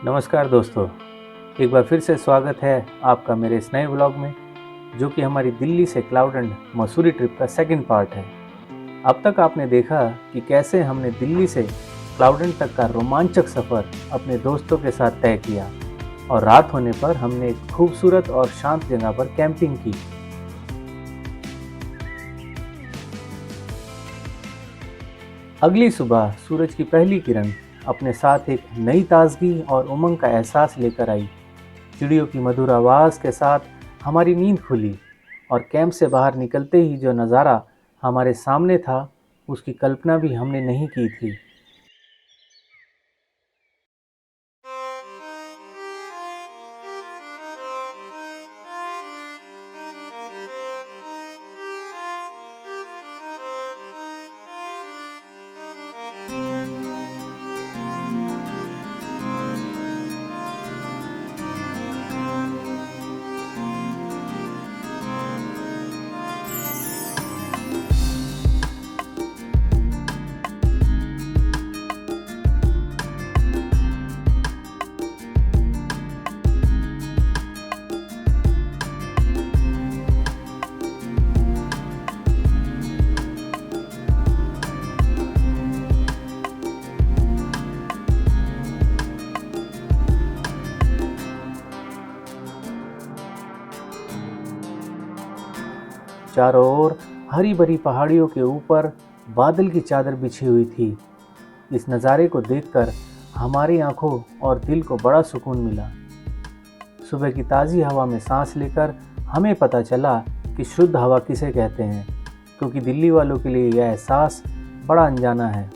नमस्कार दोस्तों, एक बार फिर से स्वागत है आपका मेरे इस नए व्लॉग में, जो कि हमारी दिल्ली से क्लाउड एंड मसूरी ट्रिप का सेकंड पार्ट है। अब तक आपने देखा कि कैसे हमने दिल्ली से क्लाउड एंड तक का रोमांचक सफ़र अपने दोस्तों के साथ तय किया और रात होने पर हमने एक खूबसूरत और शांत जगह पर कैंपिंग की। अगली सुबह सूरज की पहली किरण अपने साथ एक नई ताजगी और उमंग का एहसास लेकर आई। चिड़ियों की मधुर आवाज़ के साथ हमारी नींद खुली और कैंप से बाहर निकलते ही जो नज़ारा हमारे सामने था, उसकी कल्पना भी हमने नहीं की थी। चारों ओर हरी भरी पहाड़ियों के ऊपर बादल की चादर बिछी हुई थी। इस नज़ारे को देखकर हमारी आंखों और दिल को बड़ा सुकून मिला। सुबह की ताज़ी हवा में सांस लेकर हमें पता चला कि शुद्ध हवा किसे कहते हैं, क्योंकि दिल्ली वालों के लिए यह एहसास बड़ा अनजाना है।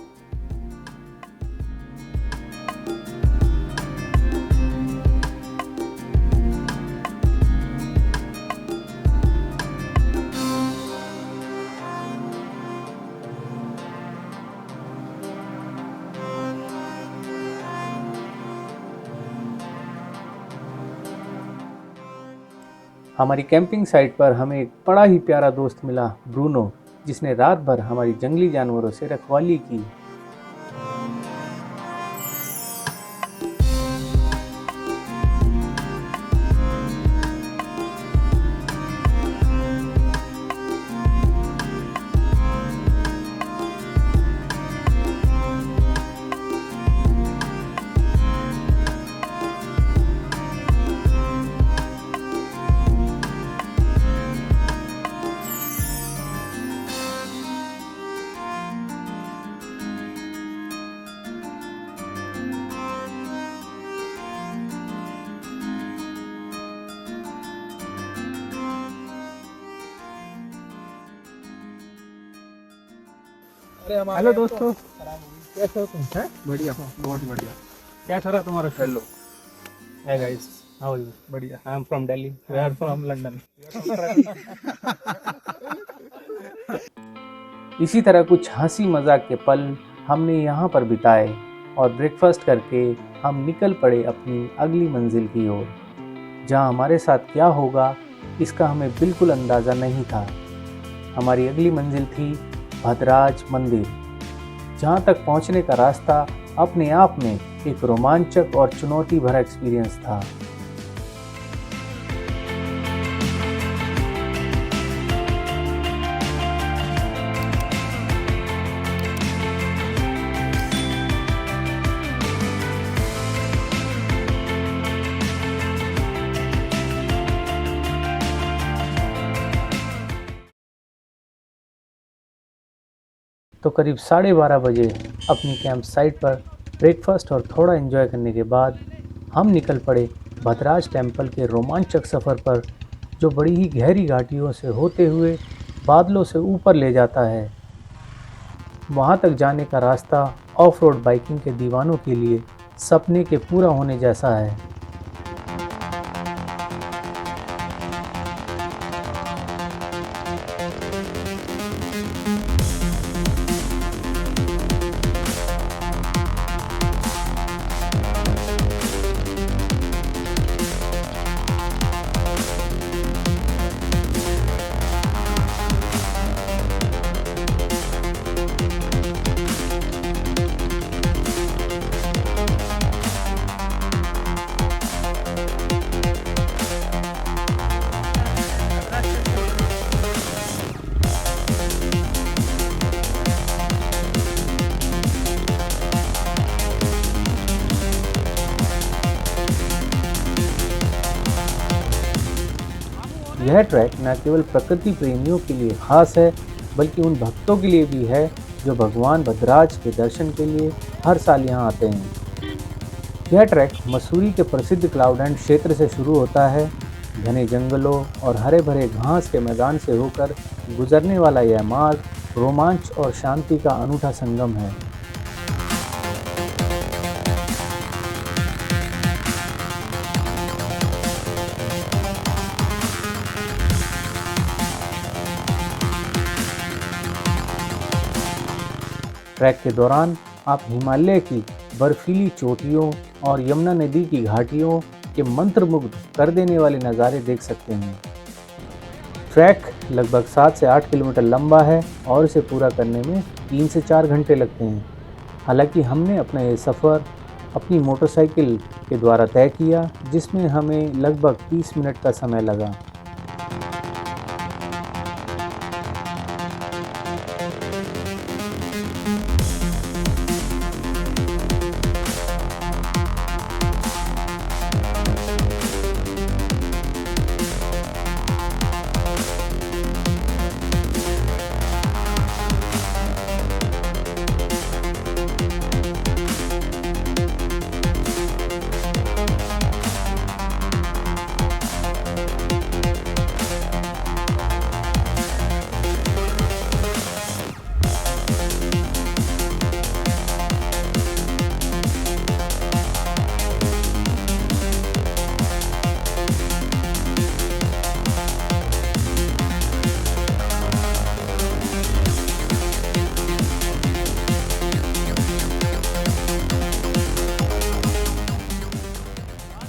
हमारी कैंपिंग साइट पर हमें एक बड़ा ही प्यारा दोस्त मिला, ब्रूनो, जिसने रात भर हमारी जंगली जानवरों से रखवाली की। हेलो दोस्तों, कैसे हो तुम? हैं? बढ़िया, बहुत बढ़िया। क्या चल रहा है तुम्हारा? Hello, Hey guys, how are you? बढ़िया। I am from Delhi. We are from London। इसी तरह कुछ हंसी मजाक के पल हमने यहाँ पर बिताए और ब्रेकफास्ट करके हम निकल पड़े अपनी अगली मंजिल की ओर, जहाँ हमारे साथ क्या होगा इसका हमें बिल्कुल अंदाज़ा नहीं था। हमारी अगली मंजिल थी भद्राज मंदिर, जहाँ तक पहुँचने का रास्ता अपने आप में एक रोमांचक और चुनौती भरा एक्सपीरियंस था। तो करीब 12:30 बजे अपनी कैंप साइट पर ब्रेकफास्ट और थोड़ा एंजॉय करने के बाद हम निकल पड़े भद्राज टेम्पल के रोमांचक सफ़र पर, जो बड़ी ही गहरी घाटियों से होते हुए बादलों से ऊपर ले जाता है। वहाँ तक जाने का रास्ता ऑफ रोड बाइकिंग के दीवानों के लिए सपने के पूरा होने जैसा है। यह ट्रैक न केवल प्रकृति प्रेमियों के लिए खास है, बल्कि उन भक्तों के लिए भी है जो भगवान भद्रराज के दर्शन के लिए हर साल यहाँ आते हैं। यह ट्रैक मसूरी के प्रसिद्ध क्लाउडलैंड क्षेत्र से शुरू होता है। घने जंगलों और हरे भरे घास के मैदान से होकर गुजरने वाला यह मार्ग रोमांच और शांति का अनूठा संगम है। ट्रैक के दौरान आप हिमालय की बर्फीली चोटियों और यमुना नदी की घाटियों के मंत्रमुग्ध कर देने वाले नज़ारे देख सकते हैं। ट्रैक लगभग 7 से 8 किलोमीटर लंबा है और इसे पूरा करने में 3 से 4 घंटे लगते हैं। हालांकि हमने अपना ये सफ़र अपनी मोटरसाइकिल के द्वारा तय किया, जिसमें हमें लगभग 30 मिनट का समय लगा।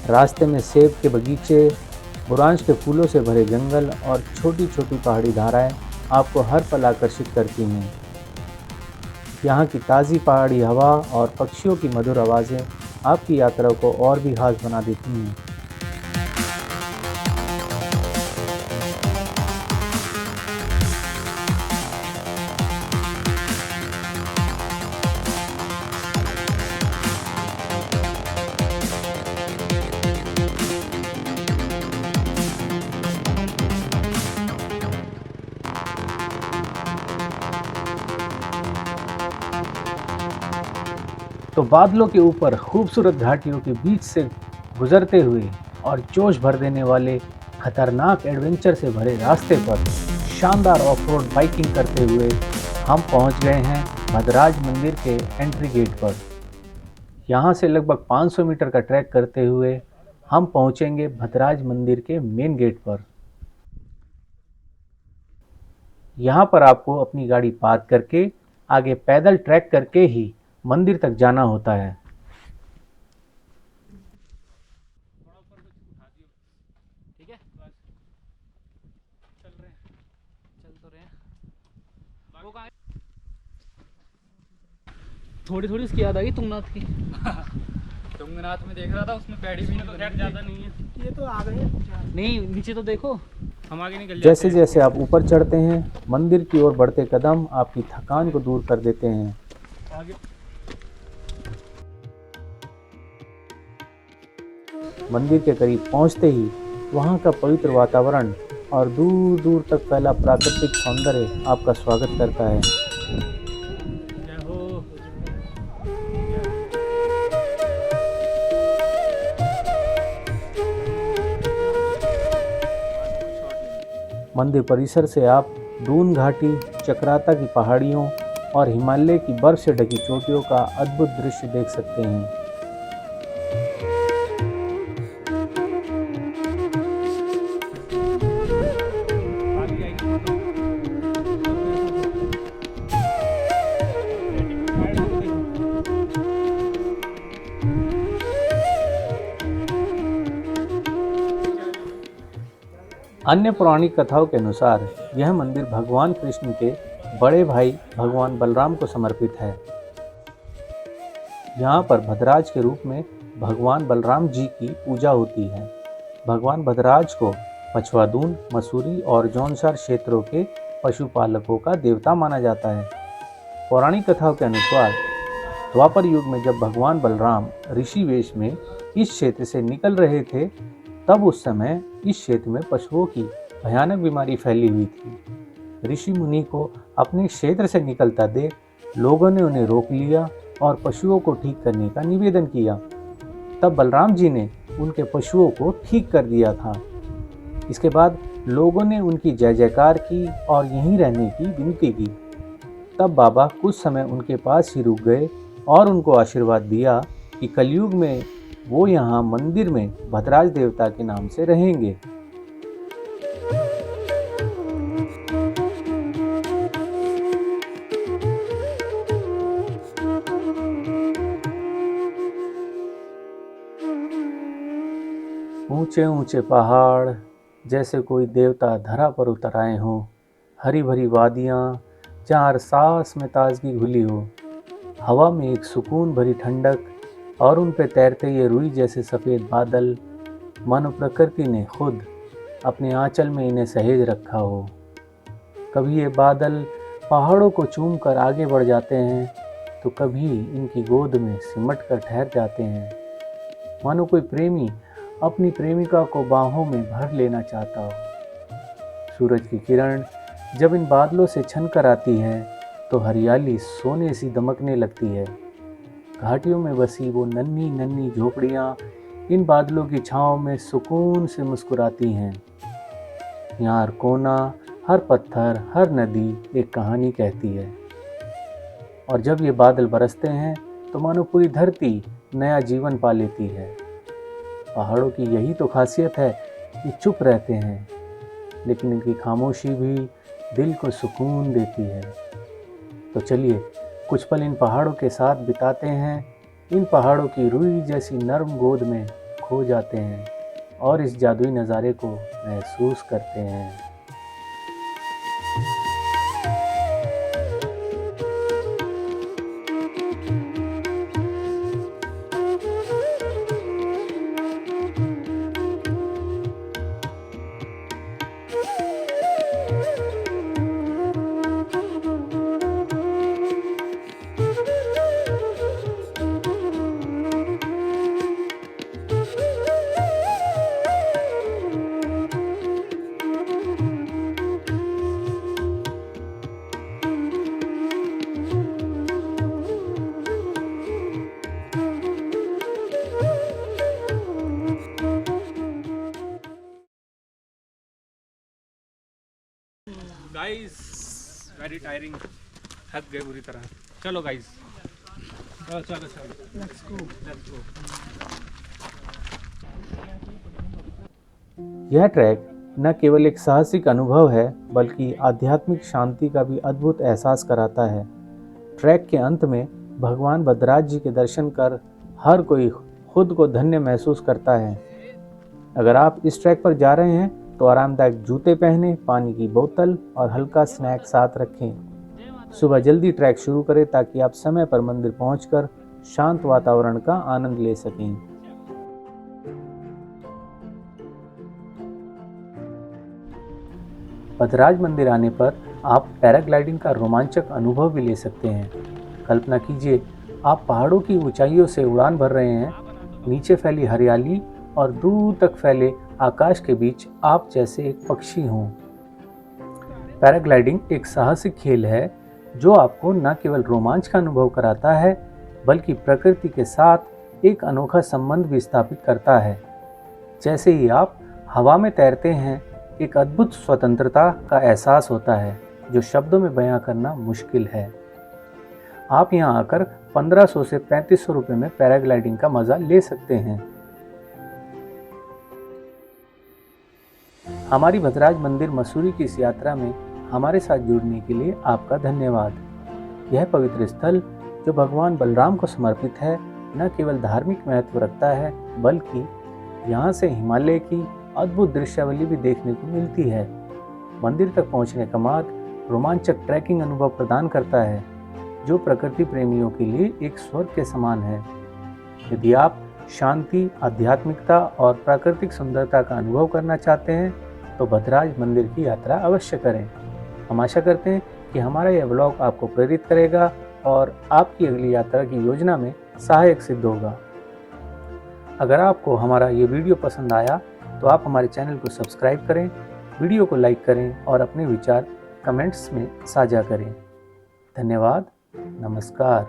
रास्ते में सेब के बगीचे, बुरांश के फूलों से भरे जंगल और छोटी छोटी पहाड़ी धाराएं आपको हर पल आकर्षित करती हैं। यहाँ की ताज़ी पहाड़ी हवा और पक्षियों की मधुर आवाज़ें आपकी यात्रा को और भी खास बना देती हैं। तो बादलों के ऊपर खूबसूरत घाटियों के बीच से गुजरते हुए और जोश भर देने वाले खतरनाक एडवेंचर से भरे रास्ते पर शानदार ऑफ-रोड बाइकिंग करते हुए हम पहुंच गए हैं भद्रराज मंदिर के एंट्री गेट पर। यहां से लगभग 500 मीटर का ट्रैक करते हुए हम पहुंचेंगे भद्रराज मंदिर के मेन गेट पर। यहां पर आपको अपनी गाड़ी पार्क करके आगे पैदल ट्रैक करके ही मंदिर तक जाना होता है। ठीक है, बस चल रहे हैं, चल तो रहे हैं। वो कहाँ है? थोड़ी थोड़ी उसकी याद आ गई तुंगनाथ की। तुंगनाथ में देख रहा था, उसमें पैड़ी भी नहीं ज़्यादा नहीं है। ये तो आ गए, नहीं नीचे तो देखो, हम आगे निकल जाते हैं। जैसे जैसे आप ऊपर चढ़ते हैं, मंदिर की ओर बढ़ते कदम आपकी थकान को दूर कर देते हैं। आगे मंदिर के करीब पहुंचते ही वहां का पवित्र वातावरण और दूर दूर तक फैला प्राकृतिक सौंदर्य आपका स्वागत करता है। मंदिर परिसर से आप दून घाटी, चक्राता की पहाड़ियों और हिमालय की बर्फ से ढकी चोटियों का अद्भुत दृश्य देख सकते हैं। अन्य पौराणिक कथाओं के अनुसार यह मंदिर भगवान कृष्ण के बड़े भाई भगवान बलराम को समर्पित है। यहाँ पर भद्रराज के रूप में भगवान बलराम जी की पूजा होती है। भगवान भद्रराज को पछवादून, मसूरी और जौनसार क्षेत्रों के पशुपालकों का देवता माना जाता है। पौराणिक कथाओं के अनुसार द्वापर युग में जब भगवान बलराम ऋषि वेश में इस क्षेत्र से निकल रहे थे, तब उस समय इस क्षेत्र में पशुओं की भयानक बीमारी फैली हुई थी। ऋषि मुनि को अपने क्षेत्र से निकलता देख लोगों ने उन्हें रोक लिया और पशुओं को ठीक करने का निवेदन किया। तब बलराम जी ने उनके पशुओं को ठीक कर दिया था। इसके बाद लोगों ने उनकी जय जयकार की और यहीं रहने की विनती की। तब बाबा कुछ समय उनके पास ही रुक गए और उनको आशीर्वाद दिया कि कलयुग में वो यहाँ मंदिर में भद्राज देवता के नाम से रहेंगे। ऊंचे ऊंचे पहाड़ जैसे कोई देवता धरा पर उतर आए हों, हरी भरी वादियाँ जहाँ हर सांस में ताजगी घुली हो, हवा में एक सुकून भरी ठंडक और उन पे तैरते ये रुई जैसे सफ़ेद बादल, मानो प्रकृति ने खुद अपने आंचल में इन्हें सहेज रखा हो। कभी ये बादल पहाड़ों को चूम कर आगे बढ़ जाते हैं तो कभी इनकी गोद में सिमट कर ठहर जाते हैं, मानो कोई प्रेमी अपनी प्रेमिका को बाहों में भर लेना चाहता हो। सूरज की किरण जब इन बादलों से छन कर आती है तो हरियाली सोने सी दमकने लगती है। घाटियों में बसी वो नन्ही नन्ही झोपड़ियाँ इन बादलों की छाँव में सुकून से मुस्कुराती हैं। यहाँ हर कोना, हर पत्थर, हर नदी एक कहानी कहती है। और जब ये बादल बरसते हैं तो मानो पूरी धरती नया जीवन पा लेती है। पहाड़ों की यही तो खासियत है कि चुप रहते हैं, लेकिन इनकी खामोशी भी दिल को सुकून देती है। तो चलिए कुछ पल इन पहाड़ों के साथ बिताते हैं, इन पहाड़ों की रुई जैसी नर्म गोद में खो जाते हैं और इस जादुई नज़ारे को महसूस करते हैं। गाइस वेरी टायरिंग, थक गए बुरी तरह। चलो गाइस, चलो लेट्स गो। यह ट्रैक न केवल एक साहसिक अनुभव है बल्कि आध्यात्मिक शांति का भी अद्भुत एहसास कराता है। ट्रैक के अंत में भगवान भद्राज जी के दर्शन कर हर कोई खुद को धन्य महसूस करता है। अगर आप इस ट्रैक पर जा रहे हैं तो आरामदायक जूते पहने, पानी की बोतल और हल्का स्नैक साथ रखें। सुबह जल्दी ट्रैक शुरू करें ताकि आप समय पर मंदिर पहुंचकर शांत वातावरण का आनंद ले सकें। भद्राज मंदिर आने पर आप पैराग्लाइडिंग का रोमांचक अनुभव भी ले सकते हैं। कल्पना कीजिए आप पहाड़ों की ऊंचाइयों से उड़ान भर रहे हैं, नीचे फैली हरियाली और दूर तक फैले आकाश के बीच आप जैसे एक पक्षी हों। पैराग्लाइडिंग एक साहसिक खेल है जो आपको न केवल रोमांच का अनुभव कराता है बल्कि प्रकृति के साथ एक अनोखा संबंध भी स्थापित करता है। जैसे ही आप हवा में तैरते हैं, एक अद्भुत स्वतंत्रता का एहसास होता है जो शब्दों में बयां करना मुश्किल है। आप यहाँ आकर 1500 से 3500 रुपये में पैराग्लाइडिंग का मज़ा ले सकते हैं। हमारी भद्राज मंदिर मसूरी की इस यात्रा में हमारे साथ जुड़ने के लिए आपका धन्यवाद। यह पवित्र स्थल जो भगवान बलराम को समर्पित है न केवल धार्मिक महत्व रखता है बल्कि यहाँ से हिमालय की अद्भुत दृश्यावली भी देखने को मिलती है। मंदिर तक पहुँचने का मार्ग रोमांचक ट्रैकिंग अनुभव प्रदान करता है जो प्रकृति प्रेमियों के लिए एक स्वर्ग के समान है। यदि आप शांति, आध्यात्मिकता और प्राकृतिक सुंदरता का अनुभव करना चाहते हैं तो भद्राज मंदिर की यात्रा अवश्य करें। हम आशा करते हैं कि हमारा यह व्लॉग आपको प्रेरित करेगा और आपकी अगली यात्रा की योजना में सहायक सिद्ध होगा। अगर आपको हमारा ये वीडियो पसंद आया तो आप हमारे चैनल को सब्सक्राइब करें वीडियो को लाइक करें और अपने विचार कमेंट्स में साझा करें। धन्यवाद। नमस्कार।